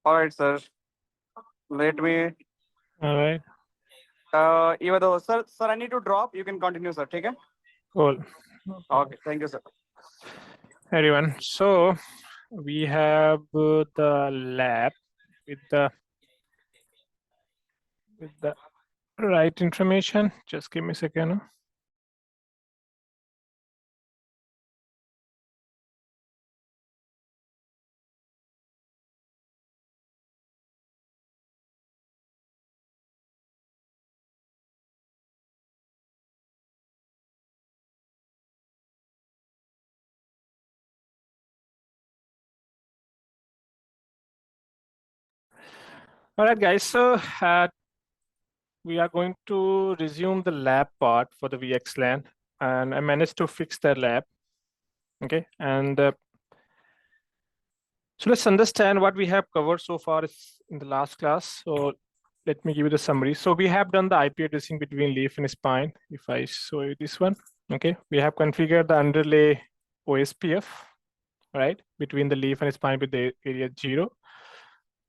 All right, sir. Let me. All right. Even though, sir, I need to drop. You can continue, sir. Take it. Cool. Okay. Thank you, sir. Everyone. So we have the lab with the right information. Just give me a second. All right, guys. So we are going to resume the lab part for the VXLAN, and I managed to fix the lab. Okay, and so let's understand what we have covered so far in the last class. So let me give you the summary. So we have done the IP addressing between leaf and spine. If I show you this one, okay, we have configured the underlay OSPF, right, between the leaf and spine with the area 0.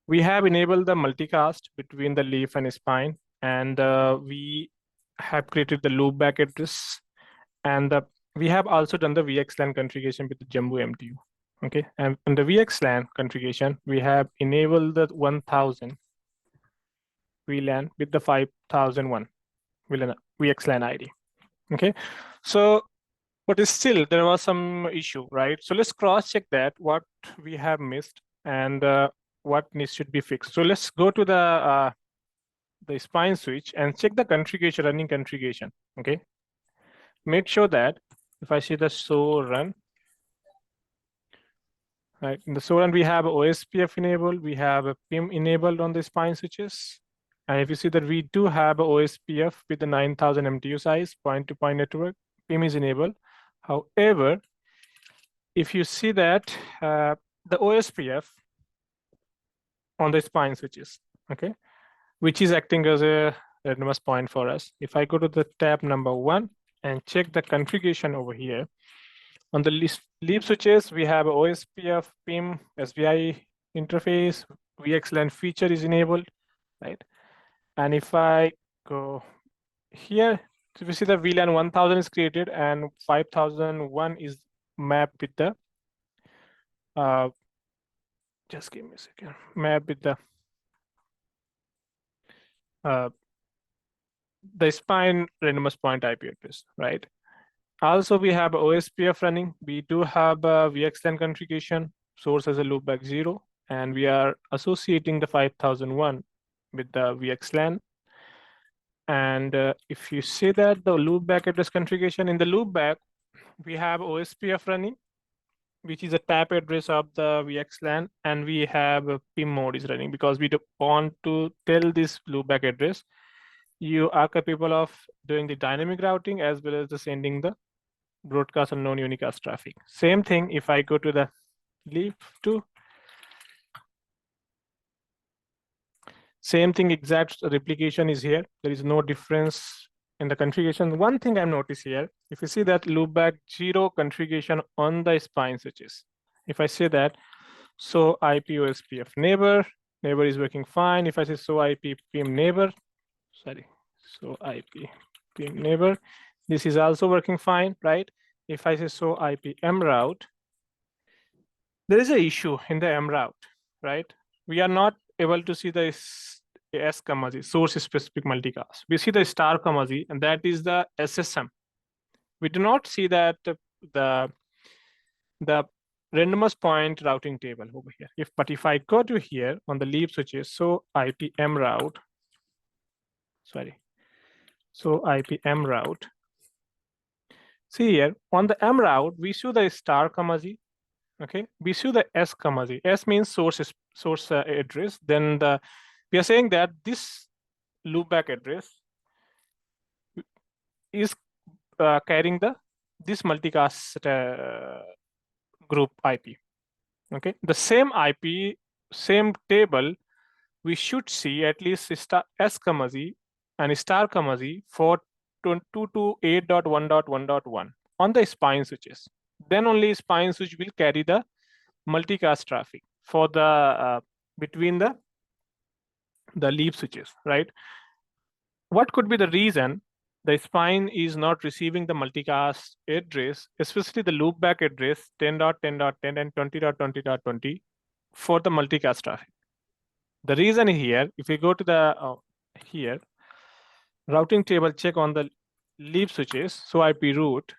We have enabled the multicast between the leaf and spine, and we have created the loopback address, and we have also done the VXLAN configuration with the Jumbo MTU. Okay, and in the VXLAN configuration, we have enabled the 1000 VLAN with the 5001 VXLAN ID. Okay, so but still there was some issue, right? So let's cross check that what we have missed and what needs should be fixed. So let's go to the spine switch and check the configuration, running configuration. Okay, make sure that if I see the show run, right, in the show run we have OSPF enabled, we have a PIM enabled on the spine switches, and if you see that we do have a OSPF with the 9000 MTU size point-to-point network, PIM is enabled. However, if you see that the OSPF on the spine switches, okay, which is acting as a readiness point for us. If I go to the tab number 1 and check the configuration over here, on the leaf switches, we have OSPF, PIM, SVI interface, VXLAN feature is enabled, right? And if I go here, so we see the VLAN 1000 is created and 5001 is mapped with the, just give me a second, map with the spine randomized point IP address, right? Also, we have OSPF running. We do have a VXLAN configuration, source as a loopback 0, and we are associating the 5001 with the VXLAN. And if you see that the loopback address configuration, in the loopback, we have OSPF running, which is a tap address of the VXLAN, and we have a PIM mode is running because we don't want to tell this loopback address you are capable of doing the dynamic routing as well as the sending the broadcast unknown unicast traffic. Same thing if I go to the leaf 2. Same thing, exact replication is here. There is no difference in the configuration. One thing I notice here, if you see that loopback 0 configuration on the spine switches, if I say that, so IP OSPF neighbor is working fine. If I say so IP PIM neighbor, sorry, so IP PIM neighbor, this is also working fine, right? If I say so IP mRoute, there is an issue in the mRoute, right? We are not able to see the S(Z) source specific multicast. We see the *(Z), and that is the SSM. We do not see that the randomized point routing table over here. But if I go to here on the leaf switches, so IP mRoute, sorry, so IP mRoute. See here on the mRoute, we see the *(Z). Okay, we see the S(Z). S means source address. Then we are saying that this loopback address is carrying this multicast group IP. Okay, the same IP, same table, we should see at least S(Z) and *(Z) for 228.1.1.1 on the spine switches. Then only spine switch will carry the multicast traffic for the between the leaf switches, right? What could be the reason the spine is not receiving the multicast address, especially the loopback address 10.10.10 and 20.20.20 for the multicast traffic? The reason here, if we go to the here, routing table check on the leaf switches, so IP route,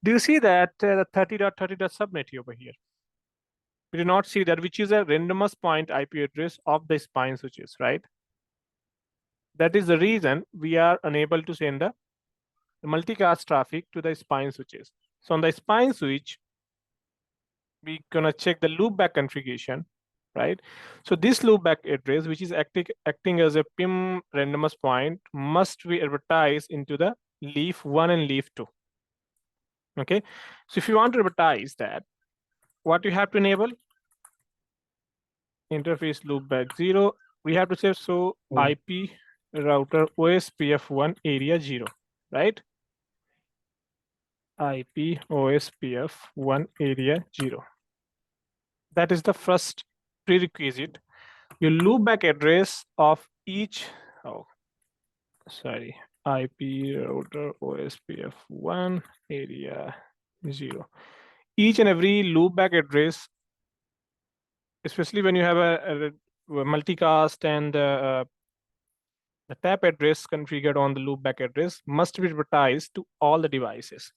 do you see that the 30.30 subnet over here? We do not see that, which is a randomest point IP address of the spine switches, right? That is the reason we are unable to send the multicast traffic to the spine switches. So on the spine switch, we're gonna check the loopback configuration, right? So this loopback address, which is acting as a PIM randomest point, must be advertised into the leaf 1 and leaf 2. Okay, so if you want to advertise that, what you have to enable? Interface loopback 0. We have to say so IP router OSPF1 area 0, right? IP OSPF1 area 0. That is the first prerequisite. Your loopback address of each, IP router OSPF1 area 0. Each and every loopback address, especially when you have a multicast and the tap address configured on the loopback address, must be advertised to all the devices.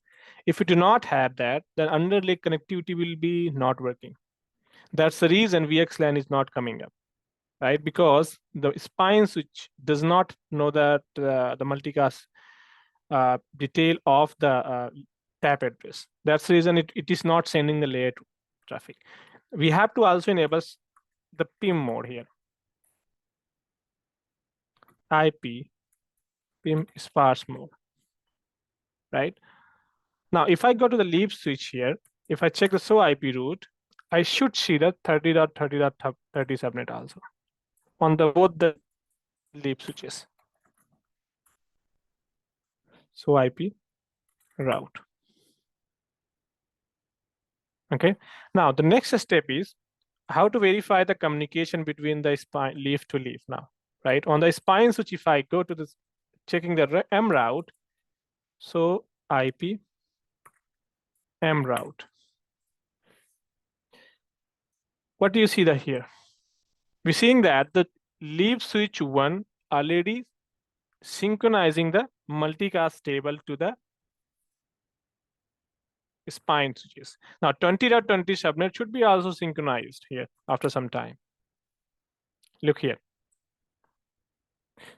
If you do not have that, then underlay connectivity will be not working. That's the reason VXLAN is not coming up, right? Because the spine switch does not know that the multicast detail of the tap address. That's the reason it is not sending the layer 2 traffic. We have to also enable the PIM mode here. IP PIM sparse mode, right? Now, if I go to the leaf switch here, if I check the show IP route, I should see the 30.30.30 subnet also on both the leaf switches. So IP route. Okay. Now the next step is how to verify the communication between the spine leaf to leaf now, right? On the spine switch, if I go to this checking the M route, so IP M route. What do you see that here? We're seeing that the leaf switch 1 already synchronizing the multicast table to the spine switches. Now 20.20 subnet should be also synchronized here after some time. Look here.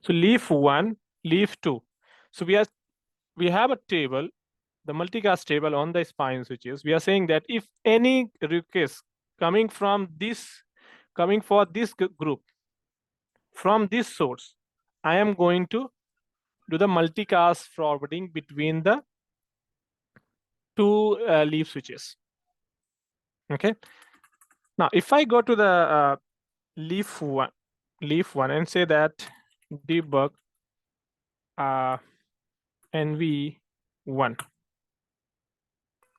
So leaf 1, leaf 2. So we have a table, the multicast table on the spine switches. We are saying that if any request coming for this group from this source, I am going to do the multicast forwarding between the two leaf switches. Okay. Now, if I go to the leaf one and say that debug NV1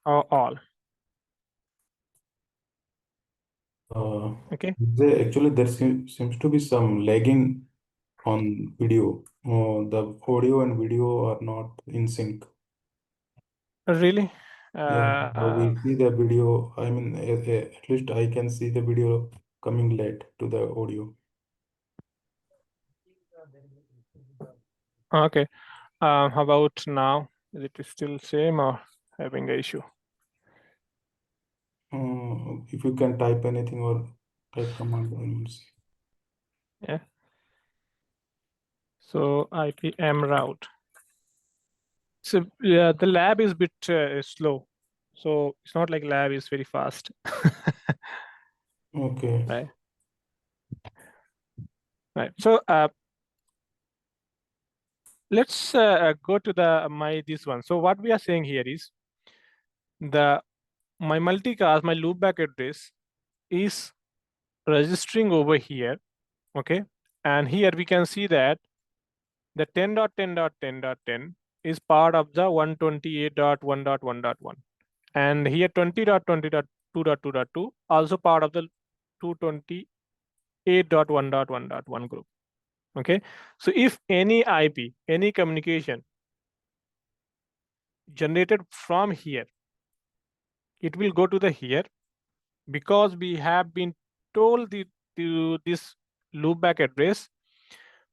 or all. Okay. Actually, there seems to be some lagging on video. The audio and video are not in sync. Really? Yeah, we see the video. I mean, at least I can see the video coming late to the audio. Okay. How about now? Is it still same or having an issue? If you can type anything or type command, I will see. Yeah. So IPM route. So yeah, the lab is a bit slow. So it's not like lab is very fast. Okay. Right. Right. So let's go to this one. So what we are saying here is my multicast, my loopback address is registering over here. Okay. And here we can see that the 10.10.10.10 is part of the 128.1.1.1. And here 20.20.2.2.2 also part of the 228.1.1.1 group. Okay, so if any IP, any communication generated from here, it will go to the here, because we have been told this loopback address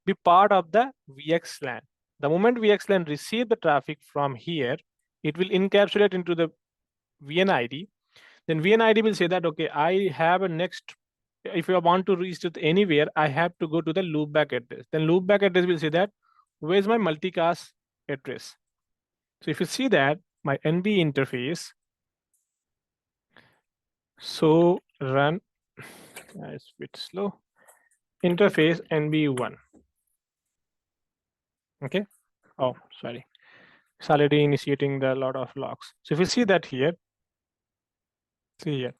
be part of the VXLAN. The moment VXLAN receive the traffic from here, it will encapsulate into the VNID. Then VNID will say that, okay, I have a next, if I want to reach it anywhere, I have to go to the loopback address. Then loopback address will say that, where's my multicast address? So if you see that, my NB interface, so run, it's a bit slow, interface NB1. Okay. Oh, sorry. It's already initiating the lot of logs. So if you see that here, see here.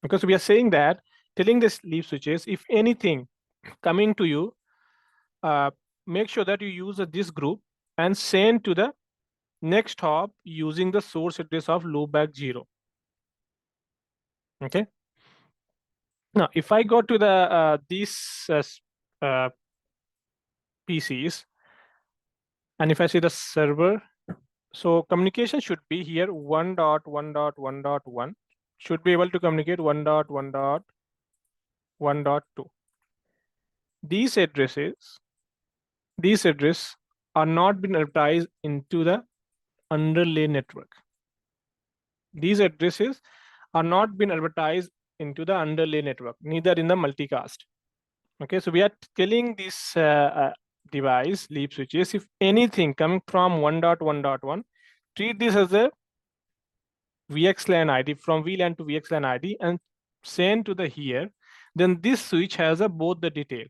Because we are saying that, telling this leaf switches, if anything coming to you, make sure that you use this group and send to the next hop using the source address of loopback 0. Okay. Now, if I go to the these PCs, and if I see the server, so communication should be here 1.1.1.1 should be able to communicate 1.1.1.2. These addresses are not been advertised into the underlay network. These addresses are not been advertised into the underlay network, neither in the multicast. Okay, so we are telling this device, leaf switches, if anything coming from 1.1.1, treat this as a VXLAN ID, from VLAN to VXLAN ID, and send to the here. Then this switch has both the detail.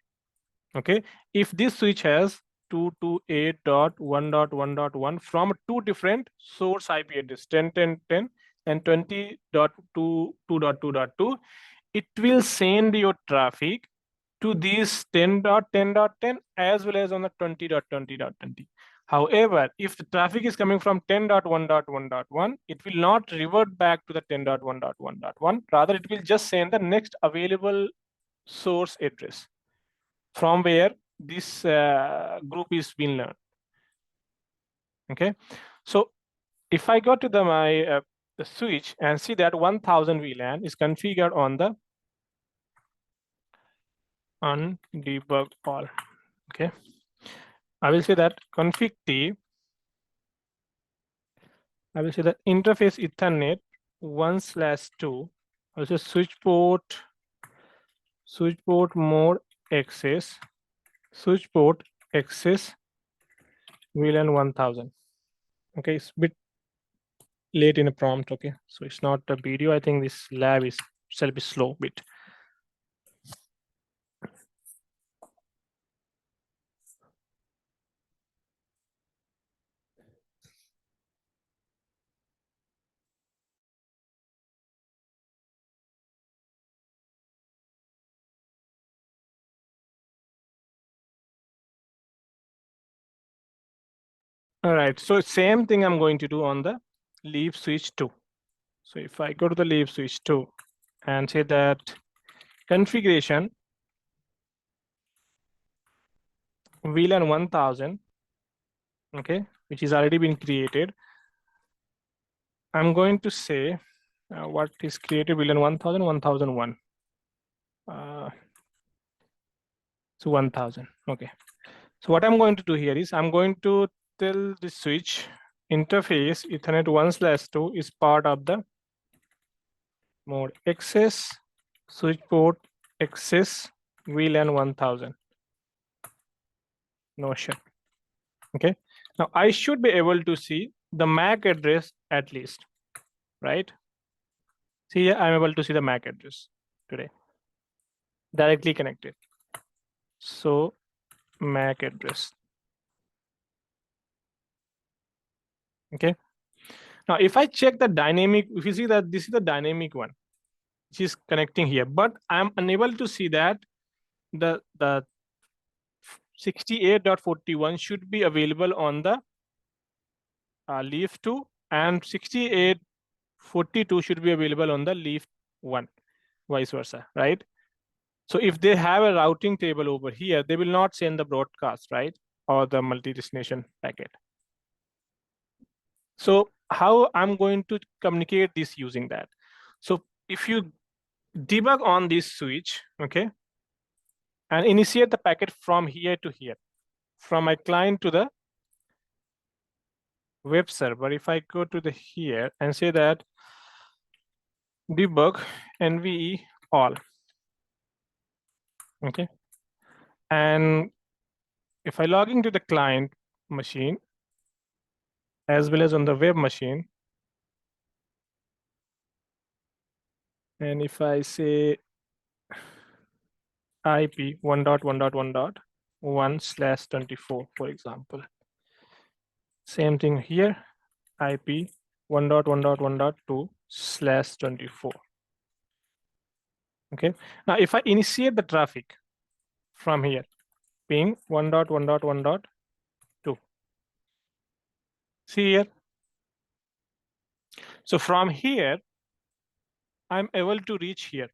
Okay, if this switch has 228.1.1.1 from two different source IP address, 10.10.10 and 20.2.2.2, it will send your traffic to these 10.10.10 as well as on the 20.20.20. However, if the traffic is coming from 10.1.1.1, it will not revert back to the 10.1.1.1. Rather, it will just send the next available source address from where this group is being learned. Okay, so if I go to the switch and see that 1000 VLAN is configured on the undebug all. Okay, I will say that config T. I will say that interface Ethernet 1/2. I will say switch port mode access, switch port access VLAN 1000. Okay, it's a bit late in a prompt. Okay, so it's not a video. I think this lab is itself is slow bit. All right, so same thing I'm going to do on the leaf switch 2. So if I go to the leaf switch 2 and say that configuration VLAN 1000, okay, which is already been created, I'm going to say what is created VLAN 1000, 1001. So 1000. Okay. So what I'm going to do here is I'm going to tell the switch interface Ethernet 1/2 is part of the mode access switch port access VLAN 1000. No shit. Okay. Now I should be able to see the MAC address at least, right? See here, I'm able to see the MAC address today. Directly connected. So MAC address. Okay. Now, if I check the dynamic, if you see that this is the dynamic one, which is connecting here, but I'm unable to see that the 68.41 should be available on the leaf 2, and 68.42 should be available on the leaf 1, vice versa, right? So if they have a routing table over here, they will not send the broadcast, right? Or the multi-destination packet. So how I'm going to communicate this using that? So if you debug on this switch, okay, and initiate the packet from here to here, from my client to the web server. If I go to the here and say that debug NVE all, okay, and if I log into the client machine as well as on the web machine, and if I say IP 1.1.1.1/24, for example, same thing here, IP 1.1.1.2/24. Okay, now if I initiate the traffic from here, ping 1.1.1.2, see here. So from here, I'm able to reach here.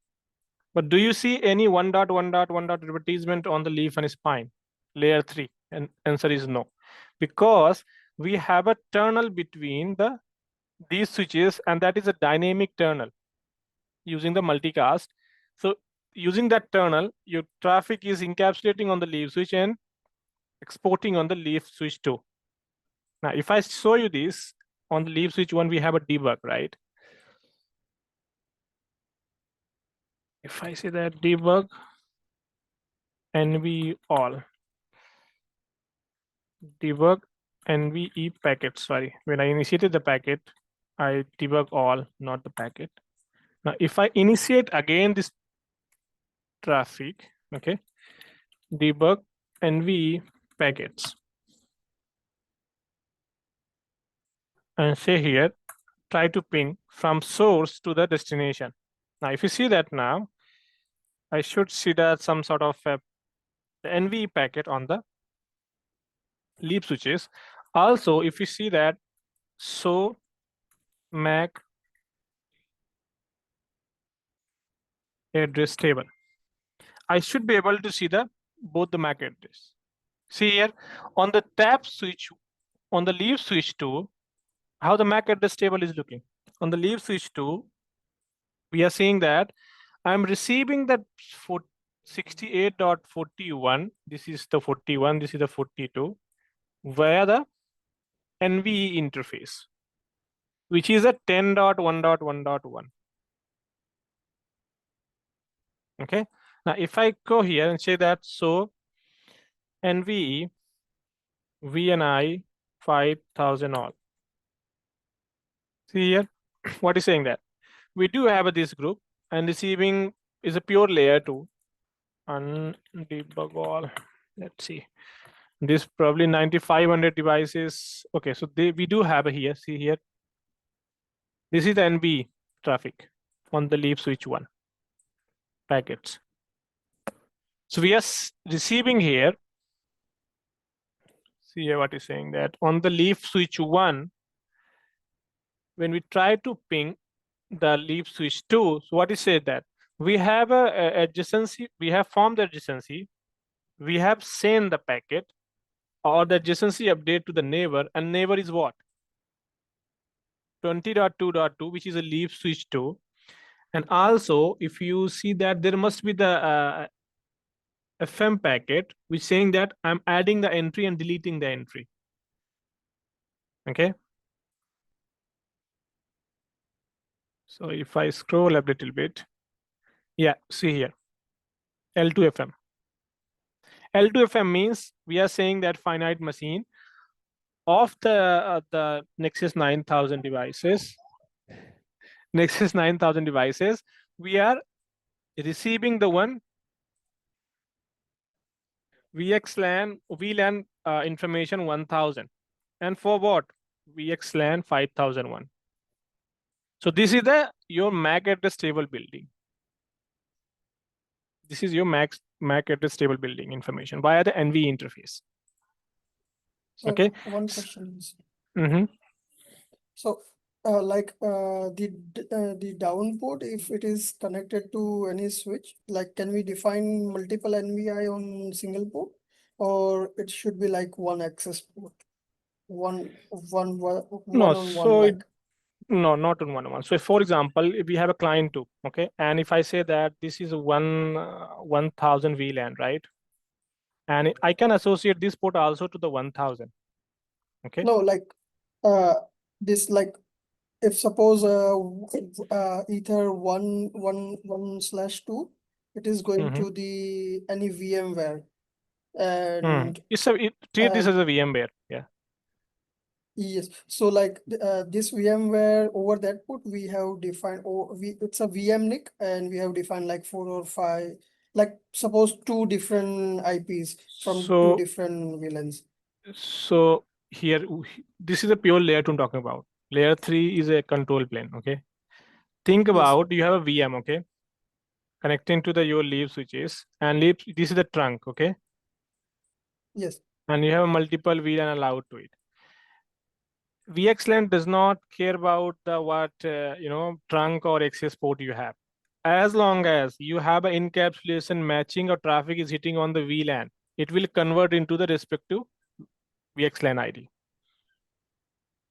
But do you see any 1.1.1. advertisement on the leaf and spine, layer 3? And answer is no, because we have a tunnel between these switches, and that is a dynamic tunnel using the multicast. So using that tunnel, your traffic is encapsulating on the leaf switch and exporting on the leaf switch 2. Now, if I show you this on the leaf switch 1, we have a debug, right? If I say that debug NVE all, debug NVE packet, sorry, when I initiated the packet, I debug all, not the packet. Now, if I initiate again this traffic, okay, debug NVE packets, and say here, try to ping from source to the destination. Now, if you see that now, I should see that some sort of the NVE packet on the leaf switches. Also, if you see that, so MAC address table, I should be able to see both the MAC address. See here on the tap switch, on the leaf switch 2, how the MAC address table is looking. On the leaf switch 2, we are seeing that I'm receiving that 68.41. This is the 41. This is the 42 via the NVE interface, which is a 10.1.1.1. Okay. Now, if I go here and say that, so NVE VNI 5000 all. See here, what is saying that we do have this group, and receiving is a pure layer 2. Undebug all. Let's see. This probably 9500 devices. Okay, so we do have here. See here. This is the NB traffic on the leaf switch 1 packets. So we are receiving here. See here what is saying that on the leaf switch 1, when we try to ping the leaf switch 2, so what is said that we have a adjacency, we have formed the adjacency, we have sent the packet or the adjacency update to the neighbor, and neighbor is what? 20.2.2, which is a leaf switch 2. And also, if you see that there must be the FM packet, which saying that I'm adding the entry and deleting the entry. Okay. So if I scroll up a little bit, yeah, see here, L2FM. L2FM means we are saying that finite machine of the Nexus 9000 devices, Nexus 9000 devices, we are receiving the one VXLAN information 1000, and for what? VXLAN 5001. So this is your MAC address table building. This is your MAC address table building information via the NVE interface. So okay. One question is, Mm-hmm. so the down port, if it is connected to any switch, like can we define multiple NVI on single port, or it should be like one access port, one No, on one, so like no, not on one on one. So for example, if we have a client too, okay, and if I say that this is 1000 VLAN, right? And I can associate this port also to the 1000. Okay. no, like this, like if suppose ether 1/2, it is going Mhm. to the any VMware, and Treat this as a VMware. Yeah. yes, so like this VMware over that port we have defined, it's a VMNIC, and we have defined like 4 or 5, like suppose 2 different IPs from 2 So different VLANs. so here this is a pure layer 2 I'm talking about. Layer 3 is a control plane. Okay. Think Yes, about you have a VM, okay, connecting to the your leaf switches, and this is the trunk, okay, yes, and you have multiple VLAN allowed to it. VXLAN does not care about the trunk or access port you have. As long as you have an encapsulation matching or traffic is hitting on the VLAN, it will convert into the respective VXLAN ID.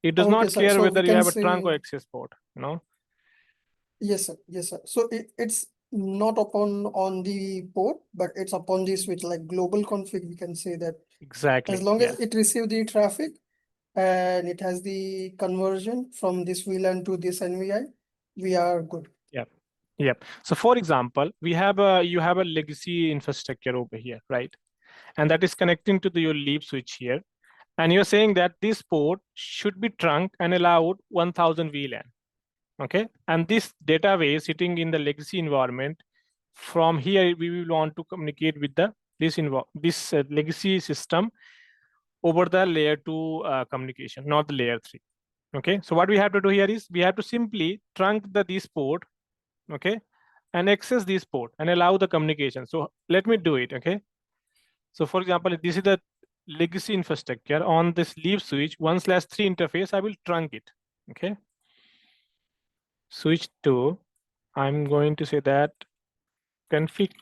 It does okay, not sir, care so we whether you can have a trunk or say, access port, you know. yes sir, yes sir, so it's not upon on the port, but it's upon the switch, like global config, we can say that Exactly. as long Yeah. as it receive the traffic and it has the conversion from this VLAN to this NVI, we are good. Yeah. Yep. So for example, you have a legacy infrastructure over here, right? And that is connecting to your leaf switch here. And you're saying that this port should be trunk and allowed 1000 VLAN. Okay. And this database sitting in the legacy environment, from here, we will want to communicate with this legacy system over the layer 2 communication, not the layer 3. Okay. So what we have to do here is we have to simply trunk this port, okay, and access this port and allow the communication. So let me do it. Okay. So for example, if this is the legacy infrastructure on this leaf switch 1/3 interface, I will trunk it. Okay. Switch to, I'm going to say that config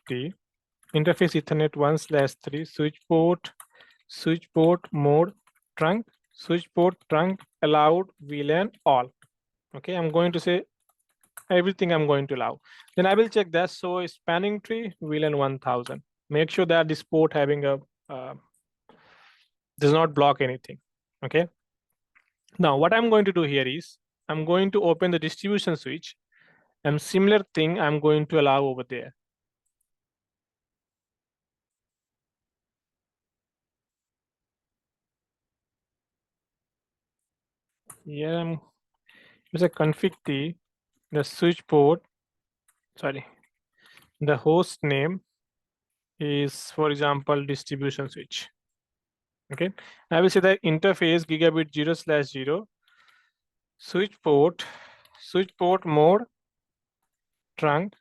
interface Ethernet 1/3 switch port mode trunk, switch port trunk allowed VLAN all. Okay. I'm going to say everything I'm going to allow. Then I will check that. So spanning tree VLAN 1000. Make sure that this port having a does not block anything. Okay. Now what I'm going to do here is I'm going to open the distribution switch, and similar thing I'm going to allow over there. Yeah, there's a config the switch port, sorry, the host name is, for example, distribution switch. Okay, I will say the interface gigabit 0/0 switch port mode trunk,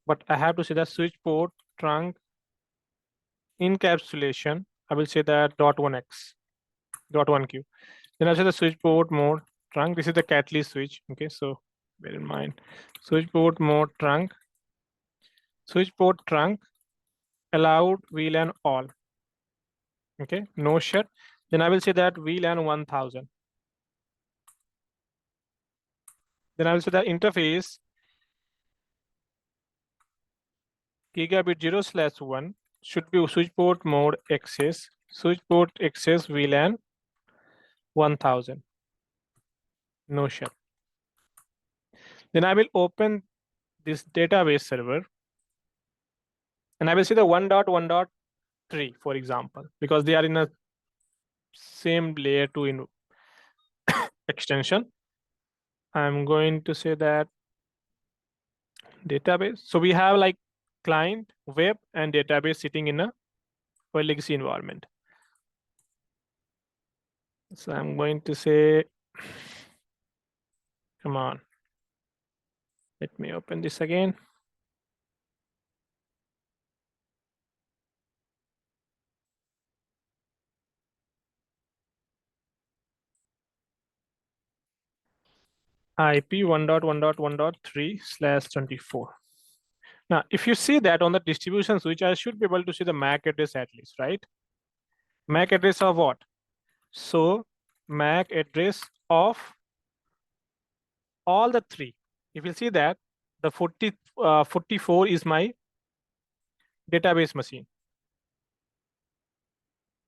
but I have to say that switch port trunk encapsulation. I will say that .1x.1q. Then I say the switch port mode trunk. This is the catalyst switch. Okay, so bear in mind switch port mode trunk, switch port trunk allowed VLAN all. Okay, no shut. Then I will say that VLAN 1000. Then I will say that interface gigabit 0/1 should be switch port mode access, switch port access VLAN 1000. No shut. Then I will open this database server, and I will see the 1.1.3, for example, because they are in a same layer 2 in extension. I'm going to say that database. So we have like client, web, and database sitting in a legacy environment. So I'm going to say, come on, let me open this again. IP 1.1.1.3/24. Now, if you see that on the distribution switch, I should be able to see the MAC address at least, right? MAC address of what? So MAC address of all the three. If you see that the 44 is my database machine.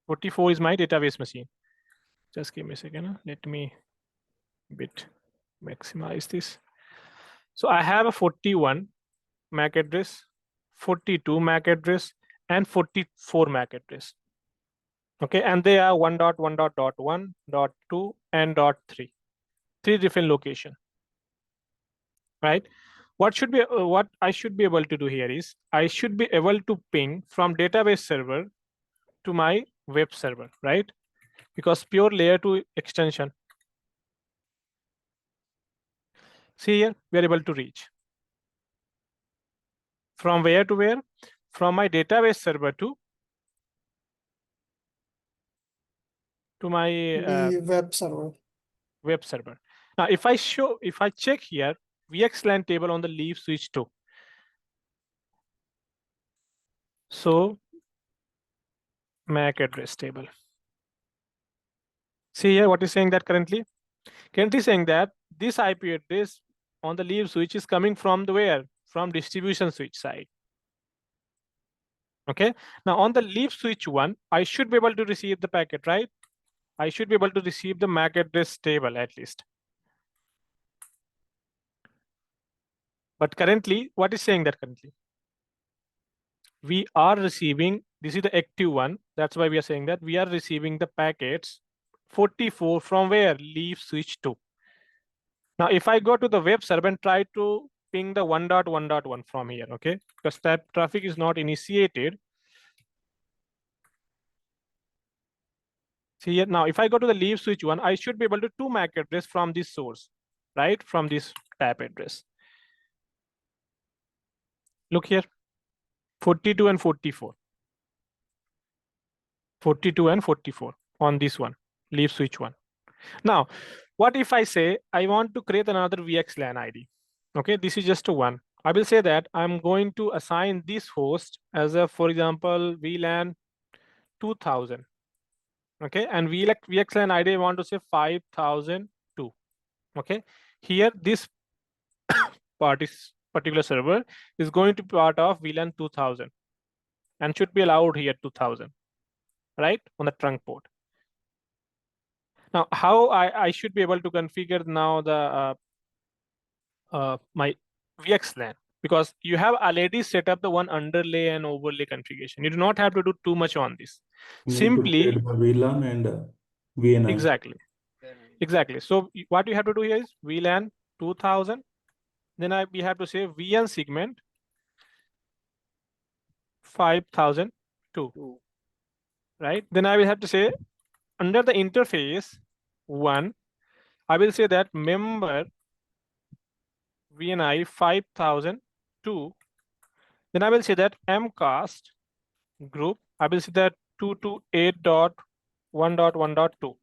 44 is my database machine. Just give me a second. Let me maximize this. So I have a 41 MAC address, 42 MAC address, and 44 MAC address. Okay, and they are 1.1.1.2 and .3. 3 different locations. Right? What I should be able to do here is I should be able to ping from database server to my web server, right? Because pure layer 2 extension. See here, we are able to reach. From where to where? From my database server to my the web server. Web server. Now, if I check here, VXLAN table on the leaf switch 2. So MAC address table. See here, what is saying that currently? Currently saying that this IP address on the leaf switch is coming from the where? From distribution switch side. Okay. Now on the leaf switch 1, I should be able to receive the packet, right? I should be able to receive the MAC address table at least. But currently, what is saying that currently? We are receiving, this is the active one. That's why we are saying that we are receiving the packets 44 from where? Leaf switch 2. Now, if I go to the web server and try to ping the 1.1.1 from here, okay? Because that traffic is not initiated. See here, now if I go to the leaf switch 1, I should be able to 2 MAC address from this source, right? From this tap address. Look here, 42 and 44. 42 and 44 on this one, leaf switch 1. Now, what if I say I want to create another VXLAN ID? Okay, this is just a 1. I will say that I'm going to assign this host as a, for example, VLAN 2000. Okay, and VXLAN ID I want to say 5002. Okay, here this particular server is going to be part of VLAN 2000 and should be allowed here 2000, right, on the trunk port. Now, how I should be able to configure now the my VXLAN, because you have already set up the one underlay and overlay configuration. You do not have to do too much on this. You need to Simply create the VLAN and VNI. Exactly. So what you have to do here is VLAN 2000. Then we have to say VN segment 5002. Right? Then I will have to say under the interface 1, I will say that member VNI 5002. Then I will say that mcast group. I will say that 228.1.1.2.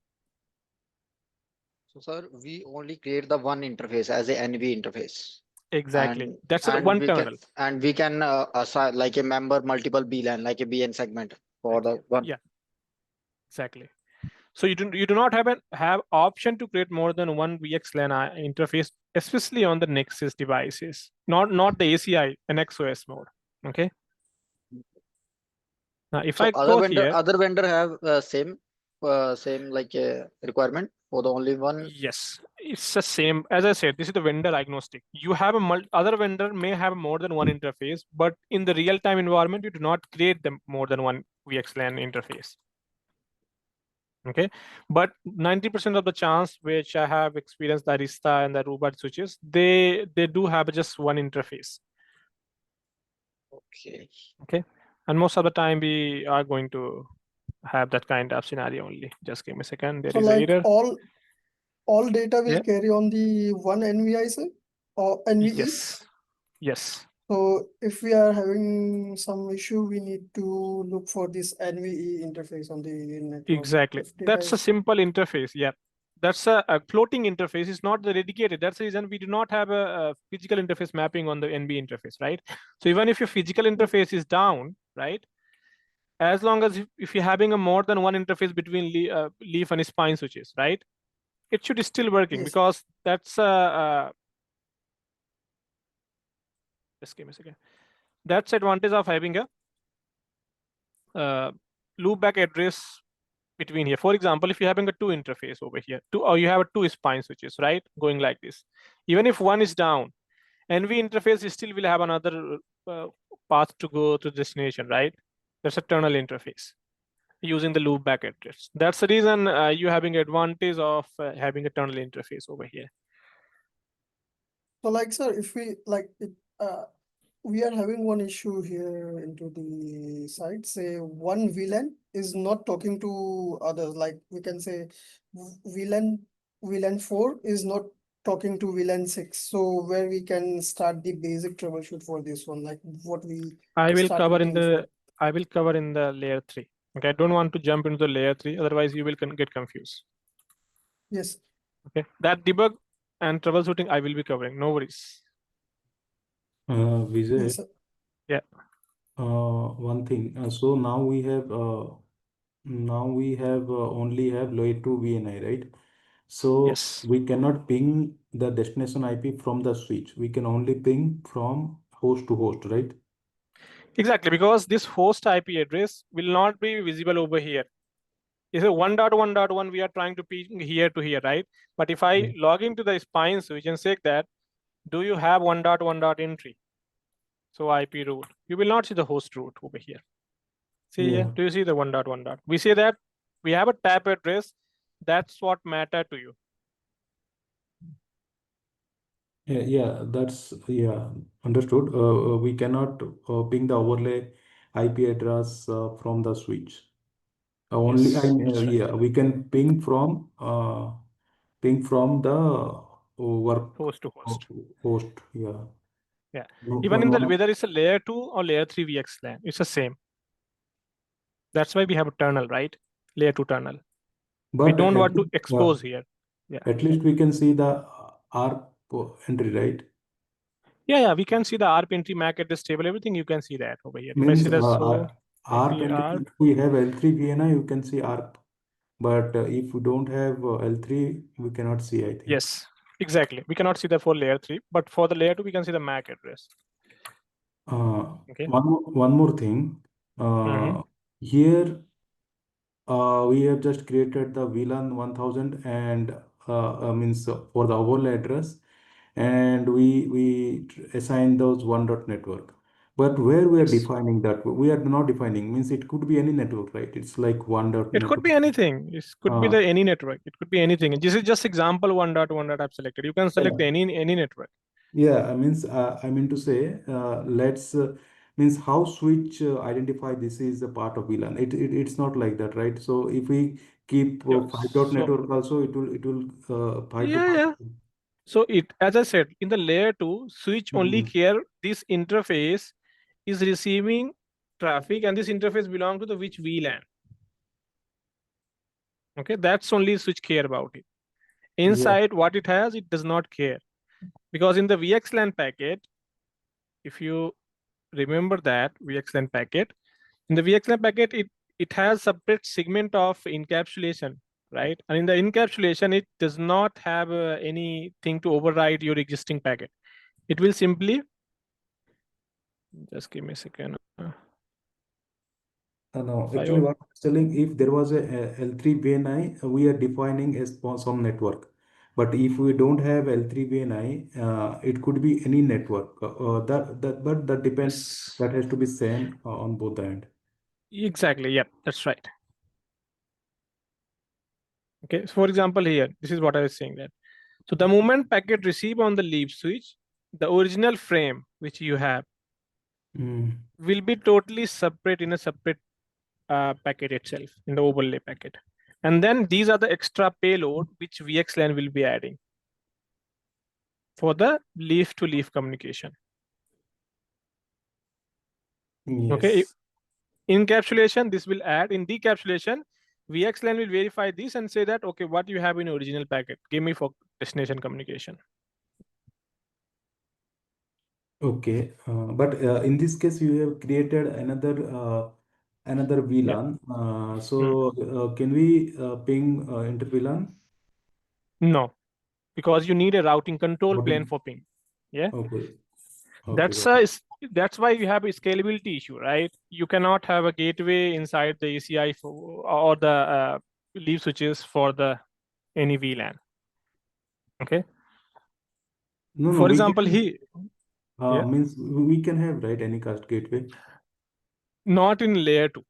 So, sir, we only create the one interface as a NV interface. Exactly. That's one terminal. And we can assign like a member multiple VLAN, like a BN segment for the one. Yeah. Exactly. So you do not have option to create more than one VXLAN interface, especially on the Nexus devices, not the ACI and XOS mode. Okay. Now, if I go here, other vendor have same like requirement for the only one. Yes, it's the same. As I said, this is the vendor agnostic. You have other vendor may have more than one interface, but in the real time environment, you do not create them more than one VXLAN interface. Okay, but 90% of the chance which I have experienced the Arista and the Aruba switches, they do have just one interface. Okay, and most of the time we are going to have that kind of scenario only. Just give me a second. There So is like error. all data will carry on the one NVI sir, or NVE? Yes. So if we are having some issue, we need to look for this NVE interface on the network. Exactly. That's a simple interface. Yeah. that's a floating interface. It's not the dedicated. That's the reason we do not have a physical interface mapping on the NB interface, right? So even if your physical interface is down, right? As long as if you're having a more than one interface between leaf and spine switches, right? It should still working Yes. because that's just give me a second. That's advantage of having a loopback address between here. For example, if you're having a two interface over here, or you have a two spine switches, right? Going like this. Even if one is down, NV interface still will have another path to go to destination, right? That's a tunnel interface using the loopback address. That's the reason you having advantage of having a tunnel interface over here. So like, sir, if we like it, we are having one issue here into the site. Say one VLAN is not talking to others. Like we can say VLAN 4 is not talking to VLAN 6. So where we can start the basic troubleshoot for this one, like what we I will start cover in looking the for. I will cover in the layer 3. Okay, I don't want to jump into the layer 3, otherwise you will get confused. Yes. Okay, that debug and troubleshooting I will be covering. No worries. Vijay, Yes, sir. Yeah. one thing. So now we have only have layer 2 VNI, right? So Yes. we cannot ping the destination IP from the switch. We can only ping from host to host, right? Exactly, because this host IP address will not be visible over here. It's a 1.1.1 we are trying to ping here to here, right? But if I log into the spine switch and say that, do you have 1.1. entry? So IP root, you will not see the host root over here. See here, do you see the 1.1. We say that we have a tap address. That's what matter to you. Yeah, that's understood. We cannot ping the overlay IP address from the switch. Only Yes, that's right. we can ping from the work Host to host. host. Yeah. Yeah. Even in the whether it's a layer 2 or layer 3 VXLAN, it's the same. That's why we have a tunnel, right? Layer 2 tunnel. But we don't want to expose here. Yeah. At least we can see the ARP entry, right? Yeah, we can see the ARP entry, MAC address table, everything. You can see that over here. Means ARP entry, if we have L3 VNI, you can see ARP. But if we don't have L3, we cannot see, I think. Yes, exactly. We cannot see that for layer 3, but for the layer 2, we can see the MAC address. Okay. One more thing. Here, we have just created the VLAN 1000 and means for the overlay address, and we assign those one dot network. But where we are defining that, we are not defining, means it could be any network, right? It's like one dot It network. could be anything. It could be any network. It could be anything. This is just example 1.1 I've selected. You can select any network. Yeah, I mean to say, let's means how switch identify this is a part of VLAN. It's not like that, right? So if we keep 5 dot network also, it will 5 to 5. So as I said, in the layer 2, switch only care this interface is receiving traffic, and this interface belongs to the which VLAN. Okay, that's only switch care about it. Inside what it has, it does not care. Because in the VXLAN packet, if you remember that VXLAN packet, in the VXLAN packet, it has separate segment of encapsulation, right? And in the encapsulation, it does not have anything to override your existing packet. It will simply, just give me a second. No, actually what I'm telling, if there was a L3 VNI, we are defining as some network. But if we don't have L3 VNI, it could be any network. But that depends. Yes. That has to be same on both the end. Exactly. Yeah, that's right. Okay. So for example, here, this is what I was saying that. So the moment packet receive on the leaf switch, the original frame which you have will be totally separate in a separate packet itself, in the overlay packet. And then these are the extra payload which VXLAN will be adding for the leaf to leaf communication. Yes. Okay. Encapsulation, this will add. In decapsulation, VXLAN will verify this and say that, okay, what you have in original packet, give me for destination communication. Okay, but in this case, you have created another VLAN. Can we ping inter VLAN? No, because you need a routing control plane Routing. for ping. Yeah. Okay. Okay, That's got it. that's why you have a scalability issue, right? You cannot have a gateway inside the ACI or the leaf switches for the any VLAN. Okay. No, For we example, can, yeah. means we can have, right, any cast gateway. Not in layer 2.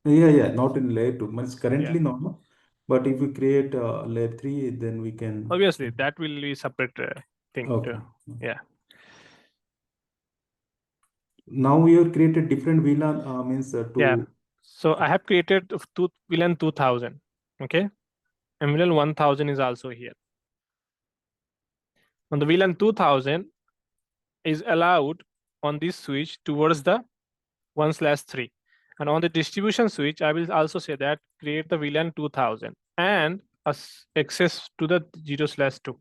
Yeah, not in layer 2. Means currently Yeah. no, but if we create layer 3, then we can. Obviously, that will be separate thing. Okay. Yeah. Now we have created different VLAN means Yeah. So I have created VLAN 2000. Okay. And VLAN 1000 is also here. On the VLAN 2000 is allowed on this switch towards the 1/3. And on the distribution switch, I will also say that create the VLAN 2000 and access to the 0/2.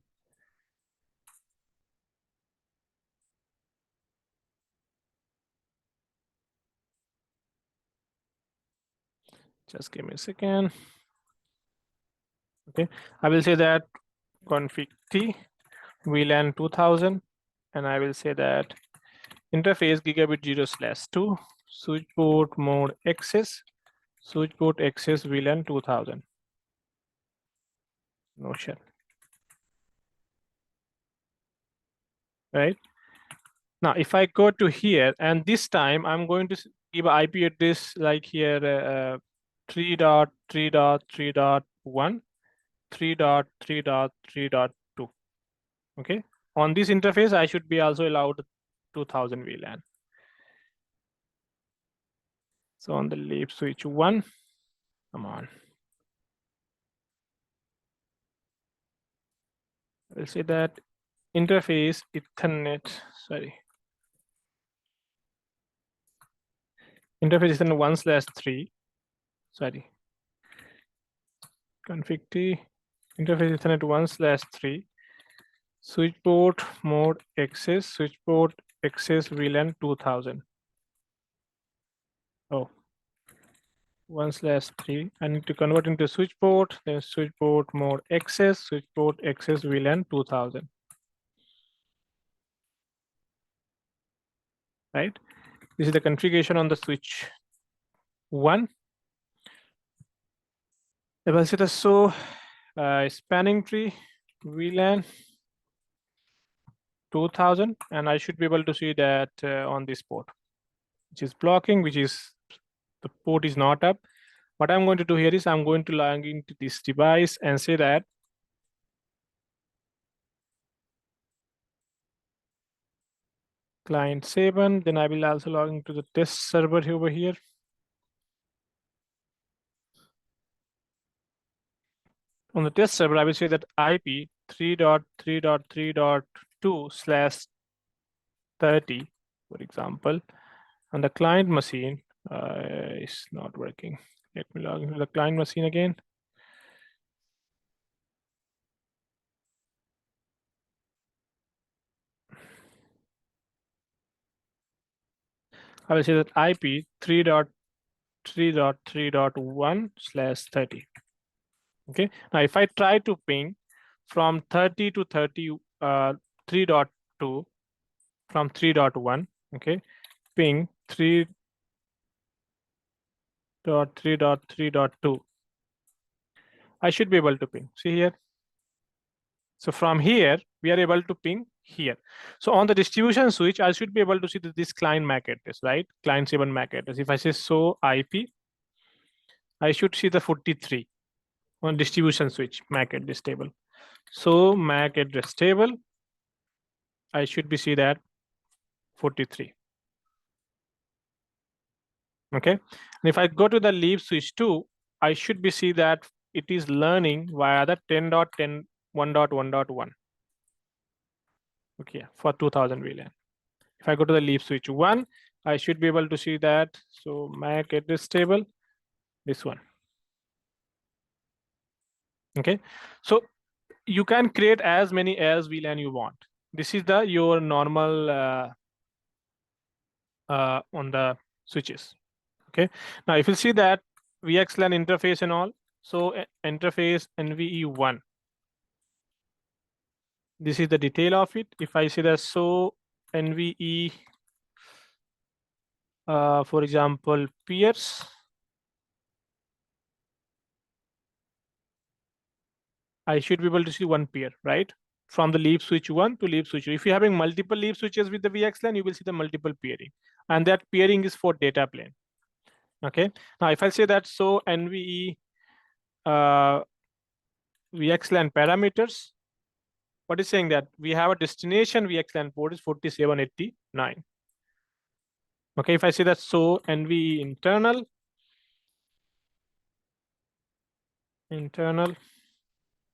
Just give me a second. Okay, I will say that config t VLAN 2000, and I will say that interface gigabit 0/2 switch port mode access VLAN 2000. No shell. Right now, if I go to here, and this time I'm going to give an IP address like here 3.3.3.1, 3.3.3.2. Okay, on this interface, I should be also allowed 2000 VLAN. So on the leaf switch 1, come on. We'll say that interface Ethernet, sorry. Interface Ethernet 1/3, sorry. Config T, interface Ethernet 1/3, switch port mode access VLAN 2000. Oh, 1/3. I need to convert into switch port, then switch port mode access VLAN 2000. Right? This is the configuration on the switch 1. So spanning tree VLAN 2000, and I should be able to see that on this port, which is blocking, which is the port is not up. What I'm going to do here is I'm going to log into this device and say that client 7, then I will also log into the test server over here. On the test server, I will say that IP 3.3.3.2/30, for example, and the client machine is not working. Let me log into the client machine again. I will say that IP 3.3.3.1/30. Okay. Now, if I try to ping from 30 to 3.2 from 3.1, okay, ping 3.3.3.2, I should be able to ping. See here. So from here, we are able to ping here. So on the distribution switch, I should be able to see this client MAC address, right? Client 7 MAC address. If I say so IP, I should see the 43 on distribution switch MAC address table. So MAC address table, I should be see that 43. Okay. And if I go to the leaf switch 2, I should be see that it is learning via the 10.10.1.1.1. Okay, for 2000 VLAN. If I go to the leaf switch 1, I should be able to see that. So MAC address table, this one. Okay, so you can create as many as VLAN you want. This is the your normal on the switches. Okay, now if you see that VXLAN interface and all, so interface NVE1. This is the detail of it. If I see that, so NVE, for example, peers. I should be able to see one pair, right? From the leaf switch 1 to leaf switch 2. If you're having multiple leaf switches with the VXLAN, you will see the multiple pairing. And that pairing is for data plane. Okay. Now, if I say that, so NVE VXLAN parameters, what is saying that we have a destination VXLAN port is 4789. Okay. If I say that, so NVE internal,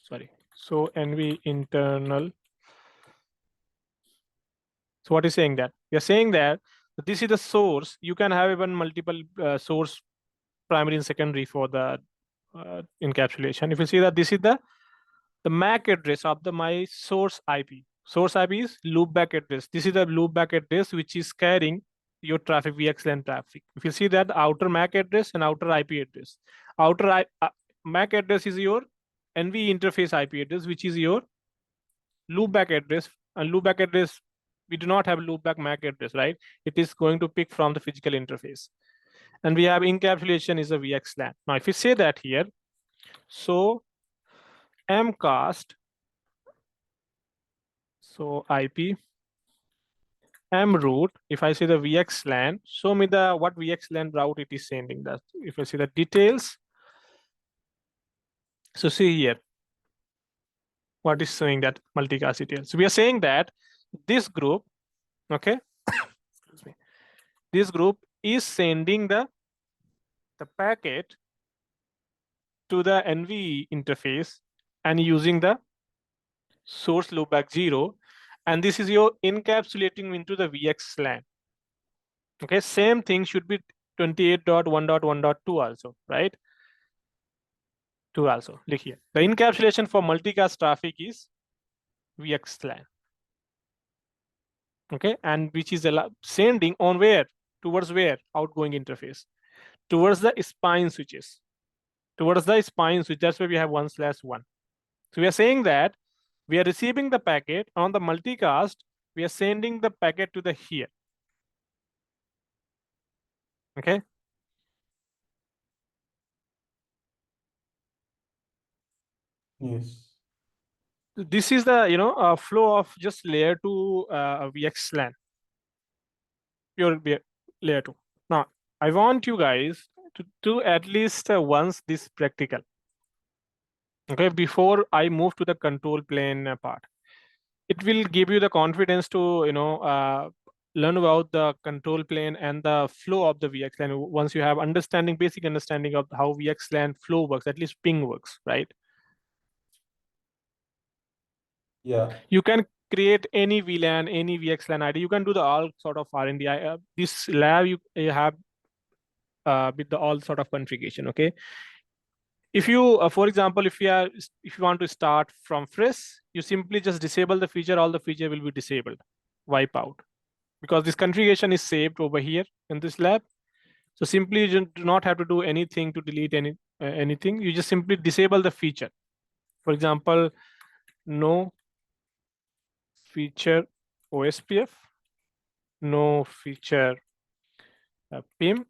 sorry. So NV internal. So what is saying that? We are saying that this is the source. You can have even multiple source, primary and secondary for the encapsulation. If you see that this is the MAC address of the my source IP. Source IP is loopback address. This is the loopback address which is carrying your traffic, VXLAN traffic. If you see that the outer MAC address and outer IP address. Outer MAC address is your NV interface IP address, which is your loopback address. And loopback address, we do not have loopback MAC address, right? It is going to pick from the physical interface. And we have encapsulation is a VXLAN. Now, if you say that here, so mcast, so IP, mroute, if I say the VXLAN, show me the what VXLAN route it is sending. That if I see the details, so see here, what is showing that multicast details. So we are saying that this group, okay, excuse me, this group is sending the packet to the NVE interface and using the source loopback 0, and this is your encapsulating into the VXLAN. Okay, same thing should be 28.1.1.2 also, right? 2 also. Look here. The encapsulation for multicast traffic is VXLAN. Okay, and which is sending on where? Towards where? Outgoing interface. Towards the spine switches. Towards the spine switch. That's why we have 1/1. So we are saying that we are receiving the packet on the multicast. We are sending the packet to the here. Okay. Yes. This is the flow of just layer 2 VXLAN. Pure layer 2. Now I want you guys to do at least once this practical. Okay, before I move to the control plane part. It will give you the confidence to learn about the control plane and the flow of the VXLAN. Once you have basic understanding of how VXLAN flow works, at least ping works, right? Yeah. You can create any VLAN, any VXLAN ID. You can do the all sort of R&D. This lab you have with the all sort of configuration. Okay. If you, for example, if you want to start from fresh, you simply just disable the feature. All the feature will be disabled, wipe out, because this configuration is saved over here in this lab. So simply you do not have to do anything to delete anything. You just simply disable the feature. For example, no feature OSPF, no feature PIM,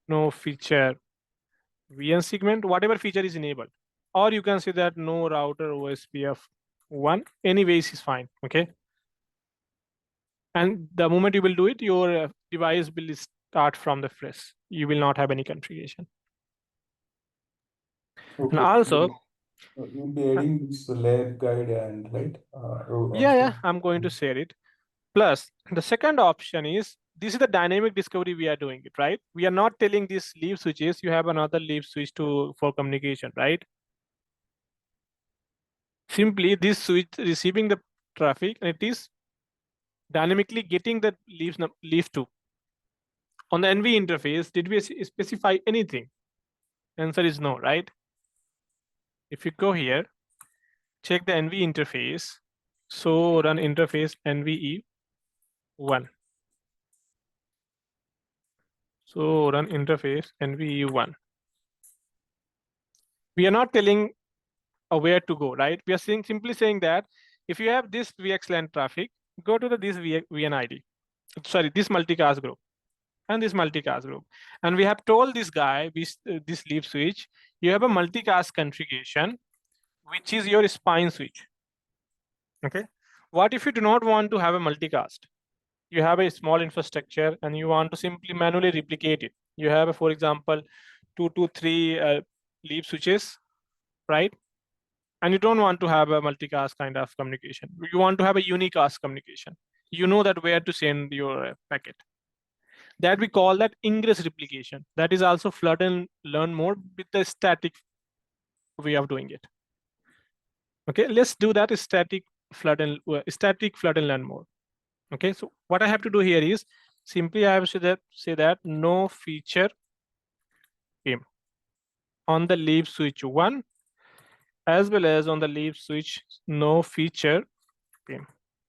no feature VN segment, whatever feature is enabled. Or you can say that no router OSPF 1, anyways is fine, okay? And the moment you will do it, your device will start from the fresh. You will not have any configuration. Okay. And also, you'll be adding this lab guide and right? yeah, I'm going to share it. Plus, the second option is, this is the dynamic discovery we are doing it, right? We are not telling these leaf switches, you have another leaf switch for communication, right? Simply this switch receiving the traffic, and it is dynamically getting the leaf 2. On the NV interface, did we specify anything? Answer is no, right? If you go here, check the NV interface. So run interface NVE1. So run interface NVE1. We are not telling where to go, right? We are simply saying that if you have this VXLAN traffic, go to this VNID. Sorry, this multicast group and this multicast group. And we have told this guy, this leaf switch, you have a multicast configuration, which is your spine switch. Okay. What if you do not want to have a multicast? You have a small infrastructure and you want to simply manually replicate it. You have, for example, 2 to 3 leaf switches, right? And you don't want to have a multicast kind of communication. You want to have a unicast communication. You know that where to send your packet. That we call that ingress replication. That is also flood and learn mode with the static way of doing it. Okay, let's do that static flood and learn mode. Okay, so what I have to do here is simply I have to say that no feature PIM on the leaf switch 1 as well as on the leaf switch no feature PIM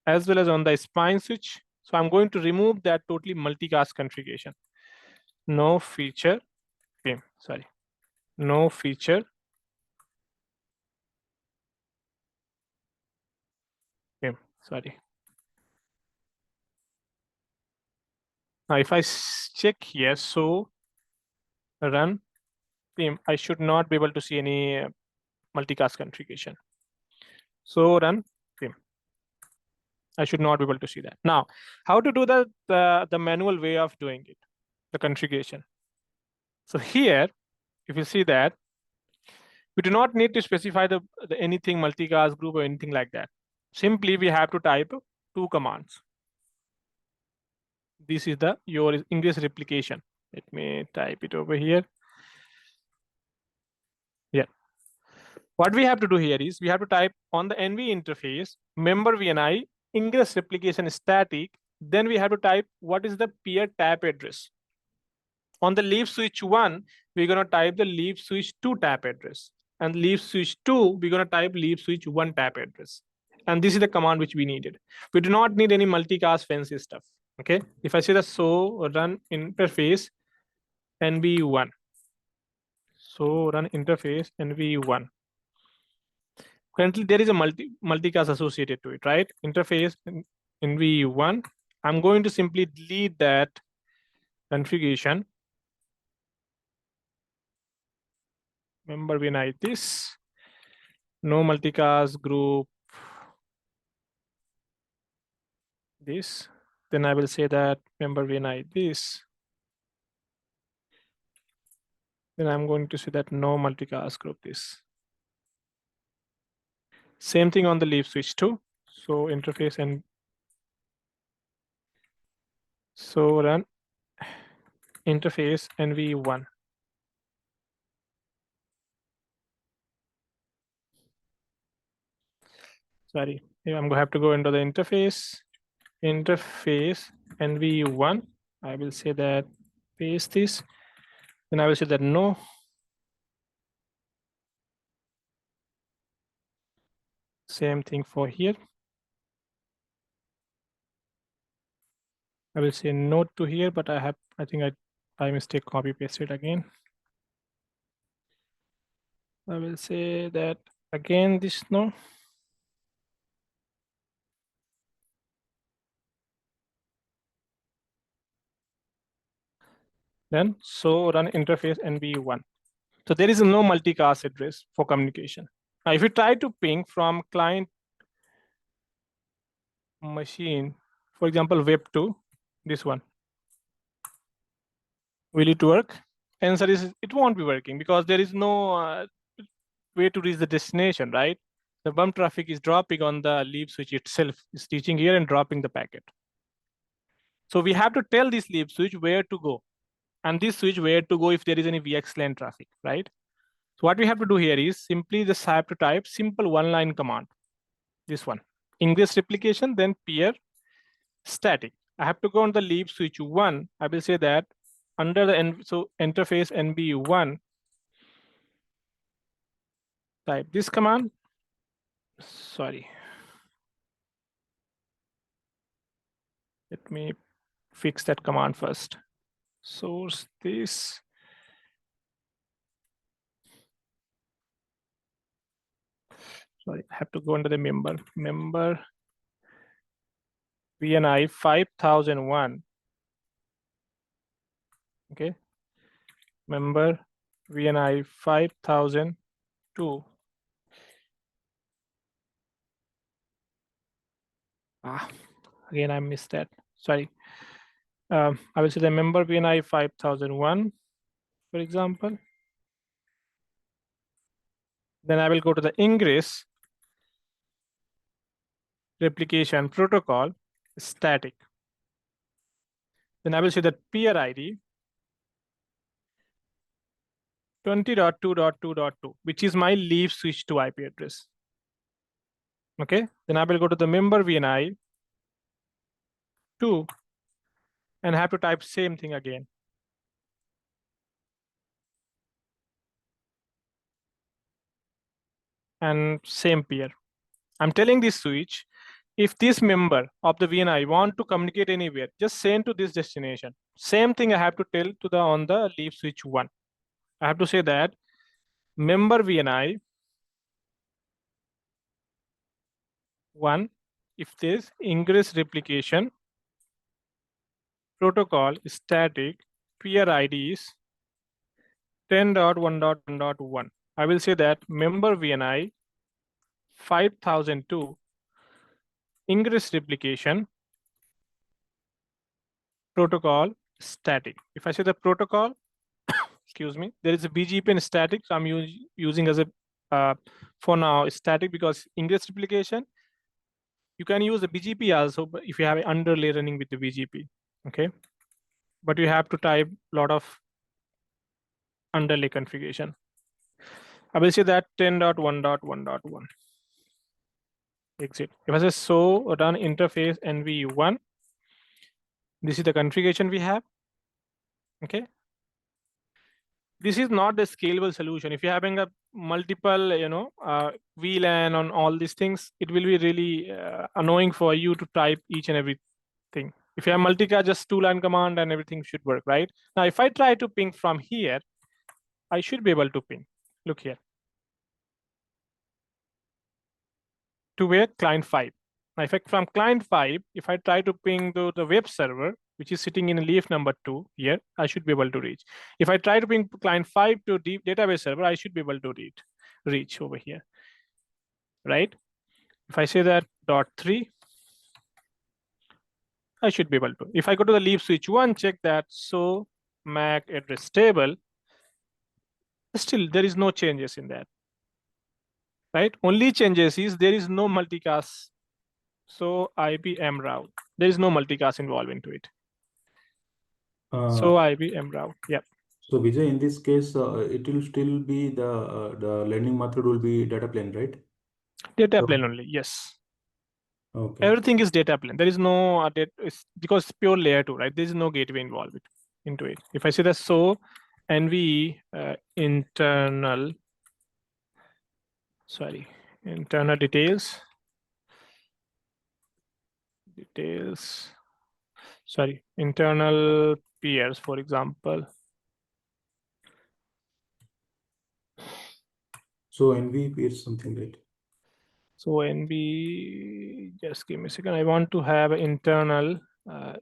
as well as on the spine switch. So I'm going to remove that totally multicast configuration. No feature PIM, sorry, no feature PIM, sorry. Now if I check here, so run PIM, I should not be able to see any multicast configuration. So run PIM. I should not be able to see that. Now, how to do the manual way of doing it, the configuration. So here, if you see that, we do not need to specify the anything multicast group or anything like that. Simply, we have to type 2 commands. This is your Ingress replication. Let me type it over here. Yeah. What we have to do here is we have to type on the NV interface member VNI ingress replication static. Then we have to type what is the peer tap address. On the leaf switch 1, we're going to type the leaf switch 2 tap address. And leaf switch 2, we're going to type leaf switch 1 tap address. And this is the command which we needed. We do not need any multicast fancy stuff. Okay. If I say the so run interface NV1. So run interface NV1. Currently, there is a multicast associated to it, right? Interface NV1. I'm going to simply delete that configuration. Remember when I this, no multicast group, this. Then I will say that member when I this. Then I'm going to say that no multicast group this. Same thing on the leaf switch 2. So interface and so run interface NV1. Sorry, I'm going to have to go into the interface NV1. I will say that paste this. Then I will say that no. Same thing for here. I will say no to here, but I think I by mistake copy pasted again. I will say that again this no. Then so run interface NV1. So there is no multicast address for communication. Now, if you try to ping from client machine, for example, web to this one, will it work? Answer is it won't be working because there is no way to reach the destination, right? The bump traffic is dropping on the leaf switch itself. It's reaching here and dropping the packet. So we have to tell this leaf switch where to go, and this switch where to go if there is any VXLAN traffic, right? So what we have to do here is simply just have to type simple 1-line command. This one, ingress replication, then peer static. I have to go on the leaf switch 1. I will say that under the interface NB1, type this command. Sorry. Let me fix that command first. Source this. Sorry, I have to go under the member VNI 5001. Okay. Member VNI 5002. Again, I missed that. Sorry. I will say the member VNI 5001, for example. Then I will go to the Ingress Replication Protocol static. Then I will say that peer ID 20.2.2.2, which is my leaf switch to IP address. Okay. Then I will go to the member VNI 2 and have to type same thing again. And same peer. I'm telling this switch, if this member of the VNI want to communicate anywhere, just send to this destination. Same thing I have to tell to the on the leaf switch 1. I have to say that member VNI 1, if this Ingress Replication Protocol static peer ID is 10.1.1.1. I will say that member VNI 5002 Ingress Replication Protocol static. If I say the protocol, excuse me, there is a BGP and static. So I'm using as a for now static because Ingress Replication. You can use the BGP also, but if you have an underlay running with the BGP, okay. But you have to type a lot of underlay configuration. I will say that 10.1.1.1 exit. If I say so run interface NV1, this is the configuration we have. Okay. This is not the scalable solution. If you're having a multiple, VLAN on all these things, it will be really annoying for you to type each and everything. If you have multicast, just 2-line command and everything should work, right? Now, if I try to ping from here, I should be able to ping. Look here. To where? Client 5. Now, if I from client 5, if I try to ping to the web server, which is sitting in leaf number 2 here, I should be able to reach. If I try to ping client 5 to deep database server, I should be able to reach over here, right? If I say that .3, I should be able to. If I go to the leaf switch 1, check that so MAC address table, still there is no changes in that, right? Only changes is there is no multicast. So IBM route, there is no multicast involved into it. So IBM route, yeah. So Vijay, in this case, it will still be the lending method will be data plane, right? Data plane only, yes. Okay. Everything is data plane. There is no because it's pure layer 2, right? There is no gateway involved into it. If I say that so NV internal details. Sorry, internal peers, for example. So NV is something, right? So NV, just give me a second. I want to have internal. I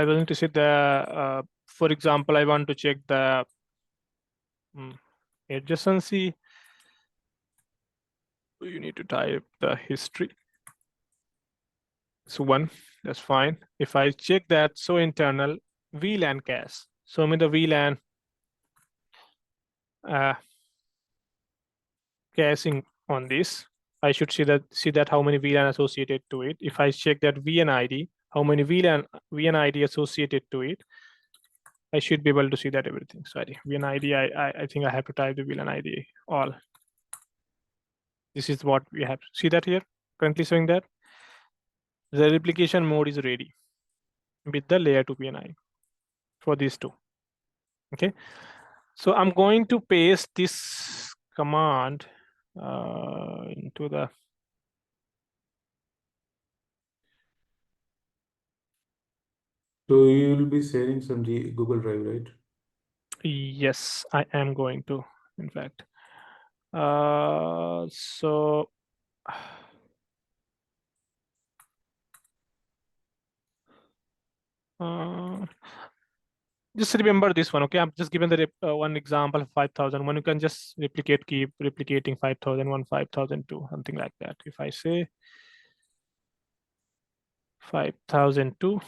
want to say the, for example, I want to check the adjacency. You need to type the history. So 1, that's fine. If I check that, so internal VLAN cache. So me the VLAN caching on this. I should see that how many VLAN associated to it. If I check that VN ID, how many VN ID associated to it, I should be able to see that everything. Sorry, VN ID. I think I have to type the VLAN ID all. This is what we have. See that here, currently showing that the replication mode is ready with the layer 2 VNI for these two. Okay. So I'm going to paste this command into the So you will be sharing some Google Drive, right? yes, I am going to, in fact. So just remember this one, okay? I'm just giving the one example of 5,000. One you can just keep replicating 5,001, 5,002, something like that. If I say 5,002,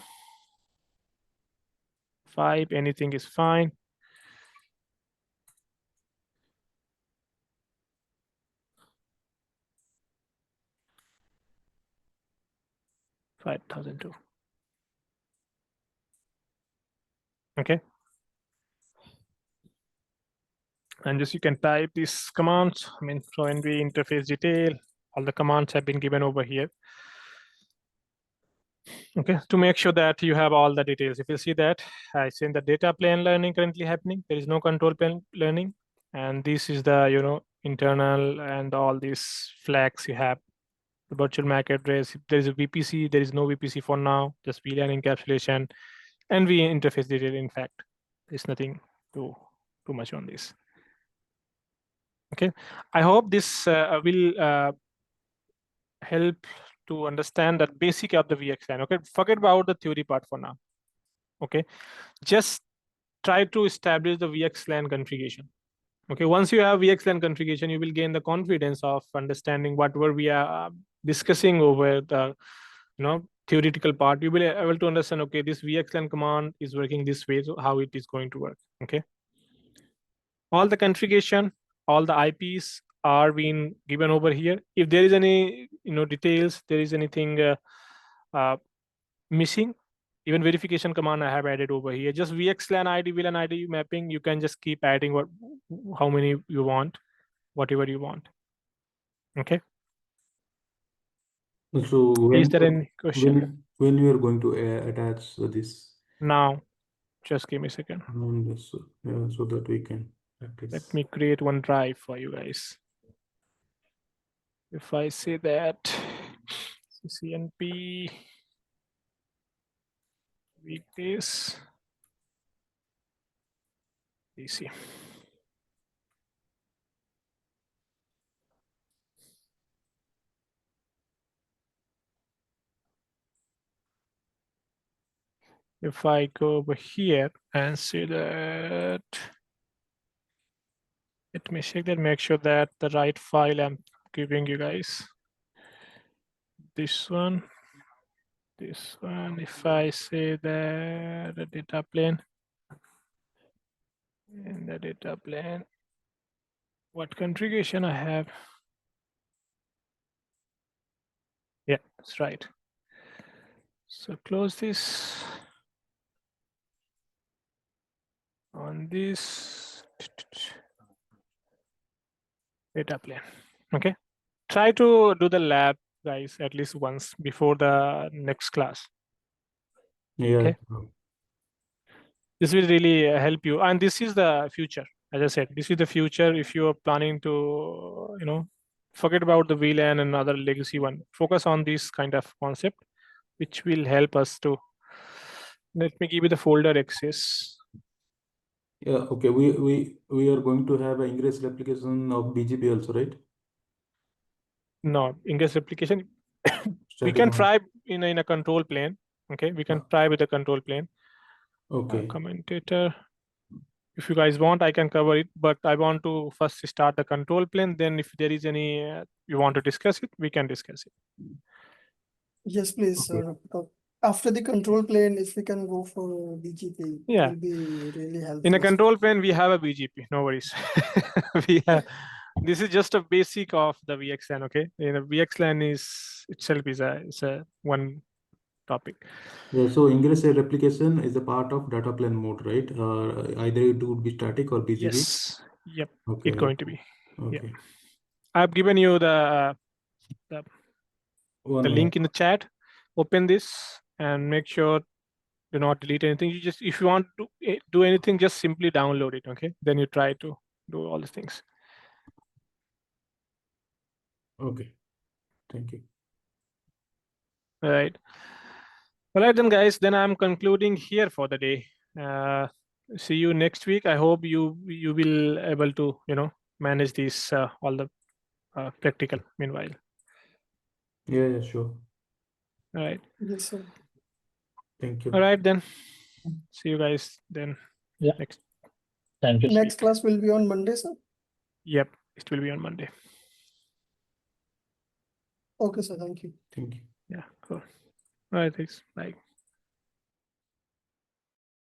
5, anything is fine. Five thousand two. Okay. And just you can type these commands. I mean, so NV interface detail, all the commands have been given over here. Okay, to make sure that you have all the details. If you see that, I say in the data plane learning currently happening, there is no control plane learning. And this is the, internal and all these flags you have. The virtual MAC address, if there is a VPC, there is no VPC for now, just VLAN encapsulation, and NV interface detail. In fact, there's nothing too much on this. Okay, I hope this will help to understand the basic of the VXLAN. Okay, forget about the theory part for now. Okay, just try to establish the VXLAN configuration. Okay, once you have VXLAN configuration, you will gain the confidence of understanding whatever we are discussing over the theoretical part. You will be able to understand, okay, this VXLAN command is working this way, so how it is going to work. Okay, all the configuration, all the IPs are being given over here. If there is any details, there is anything missing, even verification command I have added over here. Just VXLAN ID, VLAN ID mapping, you can just keep adding how many you want, whatever you want. Okay. So Is there any question? When you are going to attach this? Now, just give me a second. So that we can practice. Let me create one drive for you guys. If I say that CCNP weekdays DC. If I go over here and say that, let me check that, make sure that the right file I'm giving you guys. This one. If I say that the data plane, in the data plane, what configuration I have? Yeah, that's right. So close this. On this data plane. Okay. Try to do the lab, guys, at least once before the next class. Yeah. Okay. This will really help you. And this is the future. As I said, this is the future. If you are planning to, forget about the VLAN and other legacy one, focus on this kind of concept, which will help us to. Let me give you the folder access. Yeah. Okay. We are going to have an Ingress replication of BGP also, right? No, Ingress replication. We can try in a control plane. Okay, we can try with the control plane. Okay. Commentator. If you guys want, I can cover it, but I want to first start the control plane. Then if there is any you want to discuss it, we can discuss it. Yes, please, sir. Because after the control plane, if we can go for BGP, Yeah, it will be really helpful. in a control plane, we have a BGP. No worries. We have. This is just a basic of the VXLAN. Okay, VXLAN itself is a one topic. Yeah, so Ingress replication is a part of data plane mode, right? Either it would be static or BGP. Yes. Yep. Okay. It's going to be. Okay. Yeah. I've given you the link in the chat. Open this and make sure Do not delete anything. You just, if you want to do anything, just simply download it. Okay, then you try to do all the things. Okay. Thank you. All right. All right then, guys. Then I'm concluding here for the day. See you next week. I hope you will able to manage these all the practical meanwhile. Yeah, sure. All right. Yes, sir. Thank you. All right then. See you guys then. Yeah. Next. Thank you. Next class will be on Monday, sir. Yep. It will be on Monday. Okay, sir. Thank you. Thank you. Yeah. Cool. All right. Thanks. Bye.